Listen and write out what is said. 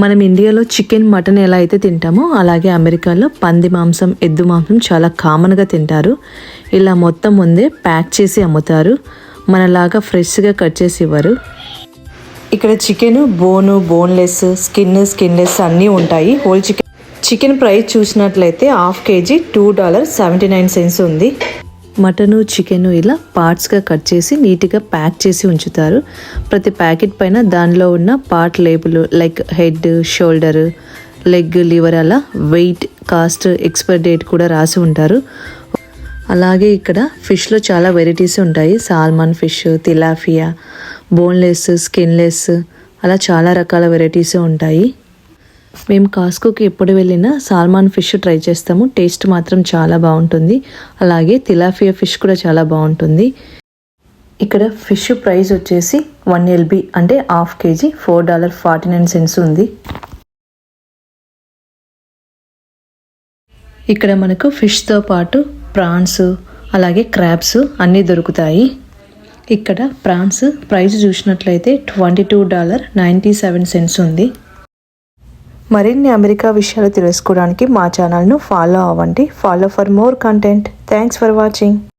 మనం ఇండియాలో chicken mutton ఎలా అయితే తింటామో అలాగే అమెరికాలో పంది మాంసం ఎద్దు మాంసం చాలా కామన్గా తింటారు. ఇలా మొత్తం ముందే ప్యాక్ చేసి అమ్ముతారు. మనలాగా ఫ్రెష్గా కట్ చేసి ఇవ్వరు. ఇక్కడ చికెన్ బోన్లెస్, స్కిన్లెస్ అన్నీ ఉంటాయి. హోల్ చికెన్ ప్రైస్ చూసినట్లయితే హాఫ్ కేజీ $2.79 ఉంది. మటను చికెను ఇలా పార్ట్స్గా కట్ చేసి నీట్గా ప్యాక్ చేసి ఉంచుతారు. ప్రతి ప్యాకెట్ పైన దానిలో ఉన్న part label like head, shoulder, leg, liver అలా వెయిట్, కాస్ట్, ఎక్స్పైరీ డేట్ కూడా రాసి ఉంటారు. అలాగే ఇక్కడ ఫిష్లో చాలా వెరైటీస్ ఉంటాయి. Salmon fish, tilapia, boneless, skinless అలా చాలా రకాల వెరైటీస్ ఉంటాయి. మేము కాస్కోకి ఎప్పుడు వెళ్ళినా సాల్మాన్ ఫిష్ ట్రై చేస్తాము. టేస్ట్ మాత్రం చాలా బాగుంటుంది. అలాగే తిలాపియా ఫిష్ కూడా చాలా బాగుంటుంది. ఇక్కడ ఫిష్ ప్రైస్ వచ్చేసి 1 LB అంటే హాఫ్ కేజీ $4.49 ఉంది. ఇక్కడ మనకు ఫిష్తో పాటు ప్రాన్స్ అలాగే క్రాబ్స్ అన్నీ దొరుకుతాయి. ఇక్కడ ప్రాన్స్ ప్రైస్ చూసినట్లయితే $22.97 ఉంది. మరిన్ని అమెరికా విషయాలు తెలుసుకోవడానికి మా ఛానల్ను ఫాలో అవ్వండి. Follow for more content. Thanks for watching.